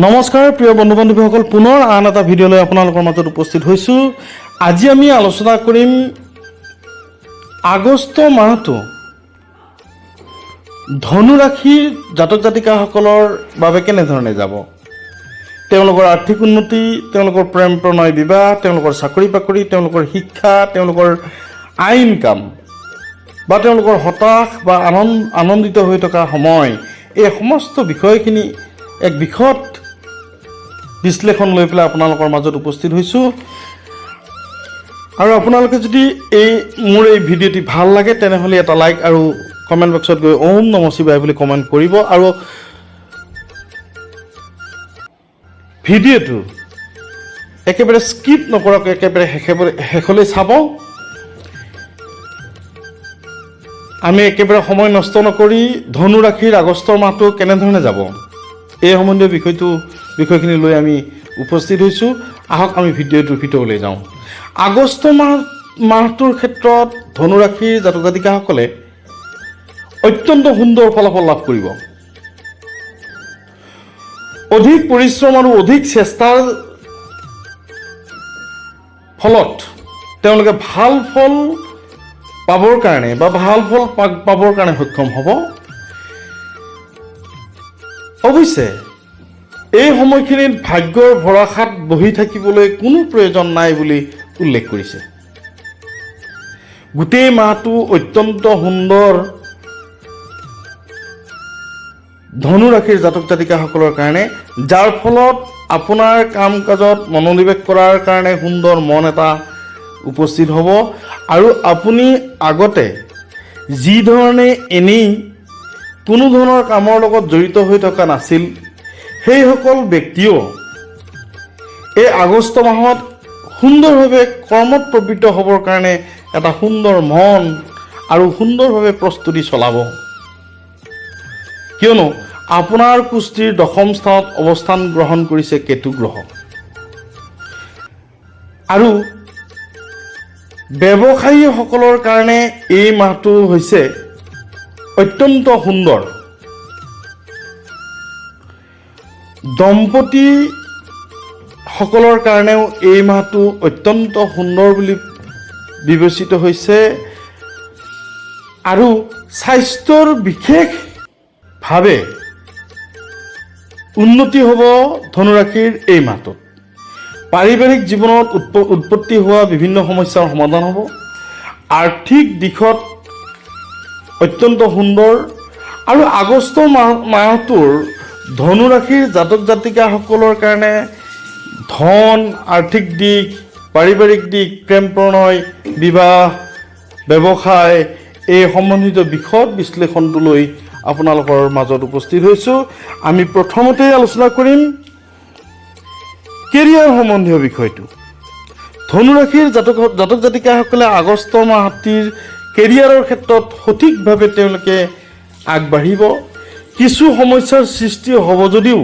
নমস্কাৰ প্ৰিয় বন্ধু বান্ধৱীসকল, পুনৰ আন এটা ভিডিঅ' লৈ আপোনালোকৰ মাজত উপস্থিত হৈছোঁ। আজি আমি আলোচনা কৰিম আগষ্ট মাহটো ধনু ৰাশিৰ জাতক জাতিকাসকলৰ বাবে কেনেধৰণে যাব। তেওঁলোকৰ আৰ্থিক উন্নতি, তেওঁলোকৰ প্ৰেম প্ৰণয় বিবাহ, তেওঁলোকৰ চাকৰি বাকৰি, তেওঁলোকৰ শিক্ষা, তেওঁলোকৰ আয় ইনকাম বা তেওঁলোকৰ হতাশ বা আনন্দিত হৈ থকা সময়, এই সমস্ত বিষয়খিনি এক বিশদ বিশ্লেষণ লৈ পেলাই আপোনালোকৰ মাজত উপস্থিত হৈছোঁ। আৰু আপোনালোকে যদি মোৰ এই ভিডিঅ'টি ভাল লাগে তেনেহ'লে এটা লাইক আৰু কমেণ্ট বক্সত গৈ ওম নমঃ শিৱায় বুলি কমেণ্ট কৰিব আৰু ভিডিঅ'টো একেবাৰে স্কিপ নকৰাকৈ একেবাৰে শেষলৈ চাব। আমি একেবাৰে সময় নষ্ট নকৰি ধনু ৰাশিৰ আগষ্টৰ মাহটো কেনেধৰণে যাব এই সম্বন্ধীয় বিষয়খিনি লৈ আমি উপস্থিত হৈছোঁ। আহক আমি ভিডিঅ'টোৰ ভিতৰলৈ যাওঁ। আগষ্ট মাহটোৰ ক্ষেত্ৰত ধনু ৰাশিৰ জাতক জাতিকাসকলে অত্যন্ত সুন্দৰ ফলাফল লাভ কৰিব। অধিক পৰিশ্ৰম আৰু অধিক চেষ্টাৰ ফলত তেওঁলোকে ভাল ফল পাবৰ কাৰণে বা ভাল ফল পাবৰ কাৰণে সক্ষম হ'ব। অৱশ্যে এই সময়খিনিত ভাগ্যৰ ভৰসাত বহি থাকিবলৈ কোনো প্ৰয়োজন নাই বুলি উল্লেখ কৰিছে। গোটেই মাহটো অত্যন্ত সুন্দৰ ধনু ৰাশিৰ জাতক জাতিকাসকলৰ কাৰণে, যাৰ ফলত আপোনাৰ কাম কাজত মনোনিৱেশ কৰাৰ কাৰণে সুন্দৰ মন এটা উপস্থিত হ'ব। আৰু আপুনি আগতে যি ধৰণে এনেই কোনো ধৰণৰ কামৰ লগত জড়িত হৈ থকা নাছিল, সেইসকল ব্যক্তিও এই আগষ্ট মাহত সুন্দৰভাৱে কৰ্মত প্ৰবৃত্ত হ'বৰ কাৰণে এটা সুন্দৰ মন আৰু সুন্দৰভাৱে প্ৰস্তুতি চলাব। কিয়নো আপোনাৰ কুষ্টিৰ দশম স্থানত অৱস্থান গ্ৰহণ কৰিছে কেতু গ্ৰহ। আৰু ব্যৱসায়ীসকলৰ কাৰণে এই মাহটো হৈছে অত্যন্ত সুন্দৰ। দম্পতী সকলৰ কাৰণেও এই মাহটো অত্যন্ত সুন্দৰ বুলি বিবেচিত হৈছে। আৰু স্বাস্থ্যৰ বিশেষভাৱে উন্নতি হ'ব ধনুৰাশিৰ এই মাহটোত। পাৰিবাৰিক জীৱনত উৎপত্তি হোৱা বিভিন্ন সমস্যাৰ সমাধান হ'ব। আৰ্থিক দিশত অত্যন্ত সুন্দৰ। আৰু আগষ্ট মাহটোৰ ধনু ৰাশিৰ জাতক জাতিকাসকলৰ কাৰণে ধন, আৰ্থিক দিশ, পাৰিবাৰিক দিশ, প্ৰেম প্ৰণয়, বিবাহ, ব্যৱসায়, এই সম্বন্ধিত বিশদ বিশ্লেষণটো লৈ আপোনালোকৰ মাজত উপস্থিত হৈছোঁ। আমি প্ৰথমতেই আলোচনা কৰিম কেৰিয়াৰ সম্বন্ধীয় বিষয়টো। ধনু ৰাশিৰ জাতক জাতিকাসকলে আগষ্ট মাহটিৰ কেৰিয়াৰৰ ক্ষেত্ৰত সঠিকভাৱে তেওঁলোকে আগবাঢ়িব। কিছু সমস্যাৰ সৃষ্টি হ'ব যদিও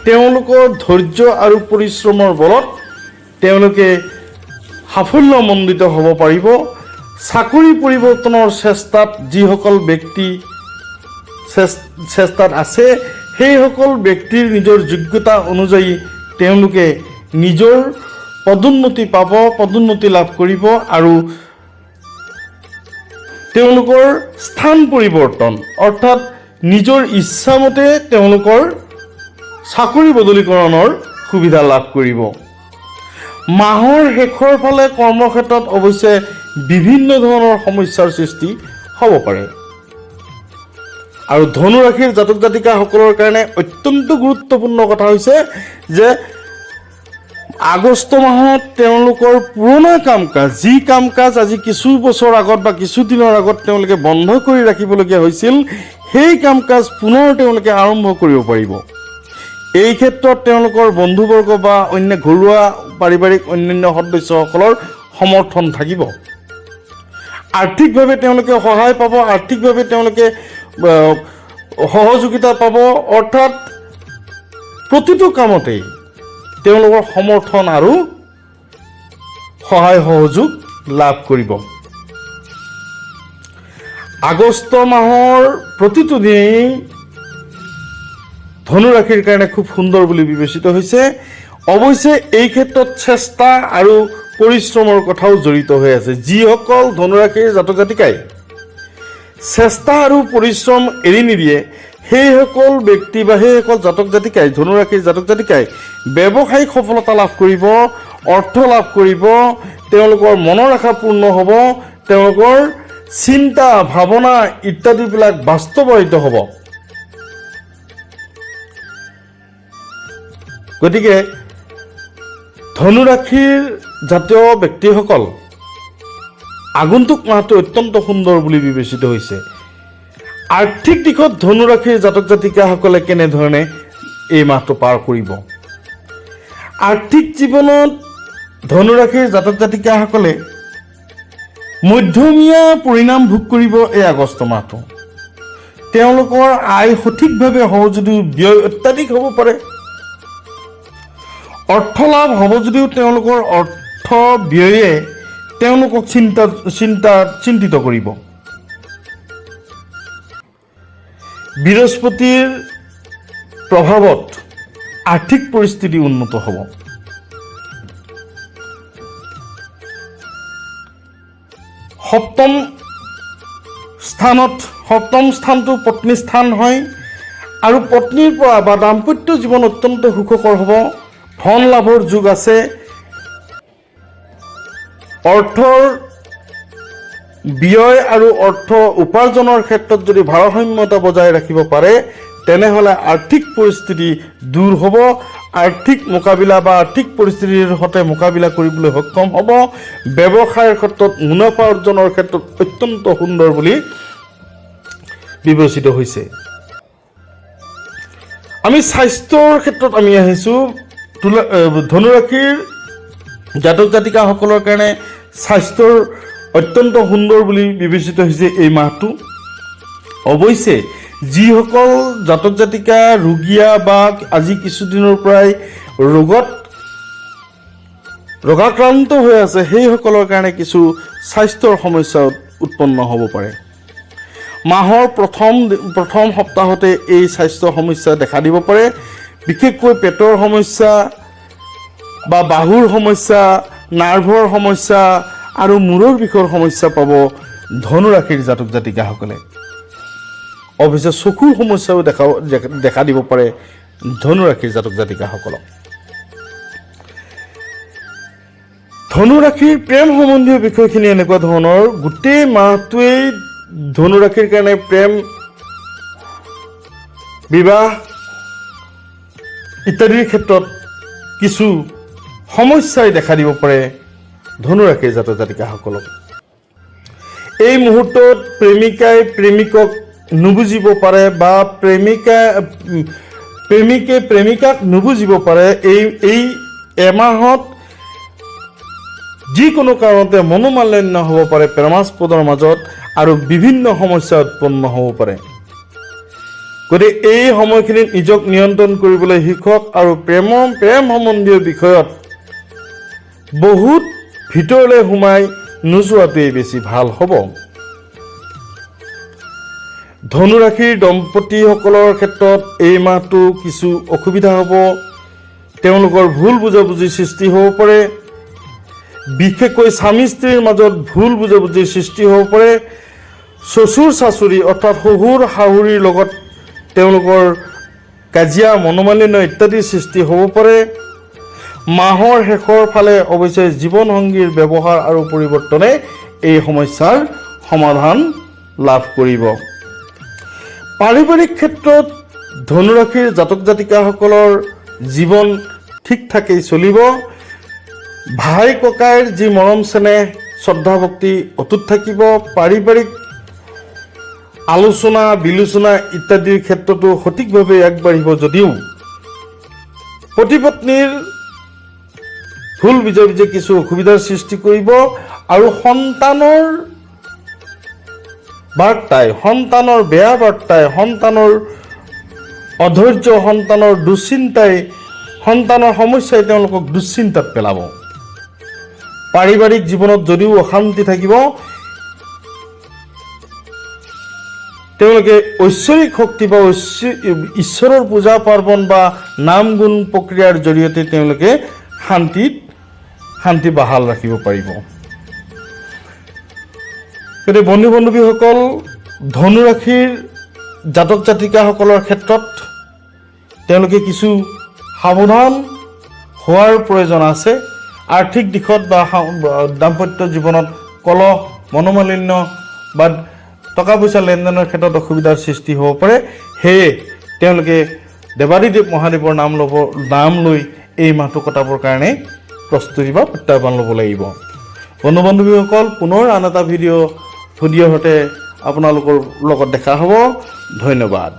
তেওঁলোকৰ ধৈৰ্য আৰু পৰিশ্ৰমৰ বলত তেওঁলোকে সাফল্যমণ্ডিত হ'ব পাৰিব। চাকৰি পৰিৱৰ্তনৰ চেষ্টাত যিসকল ব্যক্তি চেষ্টাত আছে, সেইসকল ব্যক্তিৰ নিজৰ যোগ্যতা অনুযায়ী তেওঁলোকে নিজৰ পদোন্নতি লাভ কৰিব। আৰু তেওঁলোকৰ স্থান পৰিৱৰ্তন অৰ্থাৎ নিজৰ ইচ্ছামতে তেওঁলোকৰ চাকৰি বদলীকৰণৰ সুবিধা লাভ কৰিব। মাহৰ শেষৰ ফালে কৰ্মক্ষেত্ৰত অৱশ্যে বিভিন্ন ধৰণৰ সমস্যাৰ সৃষ্টি হ'ব পাৰে। আৰু ধনু ৰাশিৰ জাতক জাতিকাসকলৰ কাৰণে অত্যন্ত গুৰুত্বপূৰ্ণ কথা হৈছে যে আগষ্ট মাহত তেওঁলোকৰ পুৰণা যি কাম কাজ আজি কিছু বছৰ আগত বা কিছু দিনৰ আগত তেওঁলোকে বন্ধ কৰি ৰাখিবলগীয়া হৈছিল, সেই কাম কাজ পুনৰ তেওঁলোকে আৰম্ভ কৰিব পাৰিব। এই ক্ষেত্ৰত তেওঁলোকৰ বন্ধুবৰ্গ বা অন্য ঘৰুৱা পাৰিবাৰিক অন্যান্য সদস্যসকলৰ সমৰ্থন থাকিব। আৰ্থিকভাৱে তেওঁলোকে সহায় পাব, আৰ্থিকভাৱে তেওঁলোকে সহযোগিতা পাব। অৰ্থাৎ প্ৰতিটো কামতেই তেওঁলোকৰ সমৰ্থন আৰু সহায় সহযোগ লাভ কৰিব। আগষ্ট মাহৰ প্ৰতিটো দিনেই ধনুৰাশিৰ কাৰণে খুব সুন্দৰ বুলি বিবেচিত হৈছে। অৱশ্যে এই ক্ষেত্ৰত চেষ্টা আৰু পৰিশ্ৰমৰ কথাও জড়িত হৈ আছে। যিসকল ধনুৰাশিৰ জাতক জাতিকাই চেষ্টা আৰু পৰিশ্ৰম এৰি নিদিয়ে, সেইসকল ব্যক্তি বা সেইসকল জাতক জাতিকাই, ধনুৰাশিৰ জাতক জাতিকাই ব্যৱসায়িক সফলতা লাভ কৰিব, অৰ্থ লাভ কৰিব, তেওঁলোকৰ মনৰ আশা পূৰ্ণ হ'ব, তেওঁলোকৰ চিন্তা ভাৱনা ইত্যাদিবিলাক বাস্তৱায়িত হ'ব। গতিকে ধনুৰাশিৰ জাতীয় ব্যক্তিসকল আগন্তুক মাহটো অত্যন্ত সুন্দৰ বুলি বিবেচিত হৈছে। আৰ্থিক দিশত ধনুৰাশিৰ জাতক জাতিকাসকলে কেনেধৰণে এই মাহটো পাৰ কৰিব? আৰ্থিক জীৱনত ধনুৰাশিৰ জাতক জাতিকাসকলে মধ্যমীয়া পৰিণাম ভোগ কৰিব এই আগষ্ট মাহটো। তেওঁলোকৰ আয় সঠিকভাৱে হ'ব যদিও ব্যয় অত্যাধিক হ'ব পাৰে। অৰ্থ লাভ হ'ব যদিও তেওঁলোকৰ অৰ্থ ব্যয়ে তেওঁলোকক চিন্তিত কৰিব। বৃহস্পতিৰ প্ৰভাৱত আৰ্থিক পৰিস্থিতি উন্নত হ'ব। সপ্তম স্থানটো পত্নী স্থান হয় আৰু পত্নীৰ পৰা বা দাম্পত্য জীৱন অত্যন্ত সুখকৰ হ'ব। ধন লাভৰ যোগ আছে। অৰ্থৰ ব্যয় আৰু অৰ্থ উপাৰ্জনৰ ক্ষেত্ৰত যদি ভাৰসাম্যতা বজাই ৰাখিব পাৰে, তেনেহ'লে আৰ্থিক পৰিস্থিতি দূৰ হ'ব। আৰ্থিক মোকাবিলা বা আৰ্থিক পৰিস্থিতিৰ সৈতে মোকাবিলা কৰিবলৈ সক্ষম হ'ব। ব্যৱসায়ৰ ক্ষেত্ৰত মুনাফা অৰ্জনৰ ক্ষেত্ৰত অত্যন্ত সুন্দৰ বুলি বিবেচিত হৈছে। আমি স্বাস্থ্যৰ ক্ষেত্ৰত আমি আহিছোঁ। ধনুৰাশিৰ জাতক জাতিকাসকলৰ কাৰণে স্বাস্থ্যৰ অত্যন্ত সুন্দৰ বুলি বিবেচিত হৈছে এই মাহটো। অৱশ্যে যিসকল জাতক জাতিকা ৰোগীয়া বা আজি কিছুদিনৰ পৰাই ৰোগাক্ৰান্ত হৈ আছে, সেইসকলৰ কাৰণে কিছু স্বাস্থ্যৰ সমস্যা উৎপন্ন হ'ব পাৰে। মাহৰ প্ৰথম সপ্তাহতে এই স্বাস্থ্য সমস্যা দেখা দিব পাৰে। বিশেষকৈ পেটৰ সমস্যা বা বাহুৰ সমস্যা, নাৰ্ভৰ সমস্যা আৰু মূৰৰ বিষৰ সমস্যা পাব ধনুৰাশিৰ জাতক জাতিকাসকলে। অৱশ্যে চকুৰ সমস্যাও দেখা দিব পাৰে ধনুৰাশিৰ জাতক জাতিকাসকলক। ধনুৰাশিৰ প্ৰেম সম্বন্ধীয় বিষয়খিনি এনেকুৱা ধৰণৰ, গোটেই মাহটোৱেই ধনুৰাশিৰ কাৰণে প্ৰেম, বিবাহ ইত্যাদিৰ ক্ষেত্ৰত কিছু সমস্যাই দেখা দিব পাৰে ধনুৰাশিৰ জাতক জাতিকাসকলক। এই মুহূৰ্তত প্ৰেমিকাই প্ৰেমিকক নুবুজিব পাৰে বা প্ৰেমিকে প্ৰেমিকাক নুবুজিব পাৰে। এই এমাহত যিকোনো কাৰণতে মনোমালিন্য হ'ব পাৰে প্ৰেমাস্পদৰ মাজত আৰু বিভিন্ন সমস্যা উৎপন্ন হ'ব পাৰে। গতিকে এই সময়খিনিত নিজক নিয়ন্ত্ৰণ কৰিবলৈ শিকক আৰু প্ৰেম সম্বন্ধীয় বিষয়ত বহুত ভিতৰলৈ সোমাই নোযোৱাটোৱেই বেছি ভাল হ'ব। ধনুৰাশিৰ দম্পতীসকলৰ ক্ষেত্ৰত এই মাহটো কিছু অসুবিধা হ'ব। তেওঁলোকৰ ভুল বুজাবুজিৰ সৃষ্টি হ'ব পাৰে। বিশেষকৈ স্বামী স্ত্ৰীৰ মাজত ভুল বুজাবুজিৰ সৃষ্টি হ'ব পাৰে। শ্বশুৰ শাশুড়ী অৰ্থাৎ শহুৰ শাহুৰীৰ লগত তেওঁলোকৰ কাজিয়া, মনোমালিন্য ইত্যাদিৰ সৃষ্টি হ'ব পাৰে। মাহৰ শেষৰ ফালে অৱশ্যে জীৱনসংগীৰ ব্যৱহাৰ আৰু পৰিৱৰ্তনে এই সমস্যাৰ সমাধান লাভ কৰিব। পাৰিবাৰিক ক্ষেত্ৰত ধনুৰাশিৰ জাতক জাতিকাসকলৰ জীৱন ঠিক ঠাকেই চলিব। ভাই ককাইৰ যি মৰম চেনেহ, শ্ৰদ্ধা ভক্তি অটুট থাকিব। পাৰিবাৰিক আলোচনা বিলোচনা ইত্যাদিৰ ক্ষেত্ৰতো সঠিকভাৱে আগবাঢ়িব যদিও পতি পত্নীৰ ভুল বুজাবুজি কিছু অসুবিধাৰ সৃষ্টি কৰিব আৰু সন্তানৰ বেয়া বাৰ্তাই, সন্তানৰ অধৈৰ্য, সন্তানৰ দুশ্চিন্তাই, সন্তানৰ সমস্যাই তেওঁলোকক দুশ্চিন্তাত পেলাব। পাৰিবাৰিক জীৱনত যদিও অশান্তি থাকিব, তেওঁলোকে ঐশ্বৰিক শক্তি বা ঈশ্বৰৰ পূজা পাৰ্বণ বা নাম গুণ প্ৰক্ৰিয়াৰ জৰিয়তে তেওঁলোকে শান্তি বাহাল ৰাখিব পাৰিব। গতিকে বন্ধু বান্ধৱীসকল, ধনু ৰাশিৰ জাতক জাতিকাসকলৰ ক্ষেত্ৰত তেওঁলোকে কিছু সাৱধান হোৱাৰ প্ৰয়োজন আছে। আৰ্থিক দিশত বা দাম্পত্য জীৱনত কলহ, মনোমালিন্য বা টকা পইচা লেনদেনৰ ক্ষেত্ৰত অসুবিধাৰ সৃষ্টি হ'ব পাৰে। সেয়ে তেওঁলোকে দেৱাদিদেৱ মহাদেৱৰ নাম লৈ এই মাহটো কটাবৰ কাৰণে প্ৰস্তুতি বা প্ৰত্যাহ্বান ল'ব লাগিব। বন্ধু বান্ধৱীসকল, পুনৰ আন এটা ভিডিঅ'ৰ সৈতে আপোনালোকৰ লগত দেখা হ'ব। ধন্যবাদ।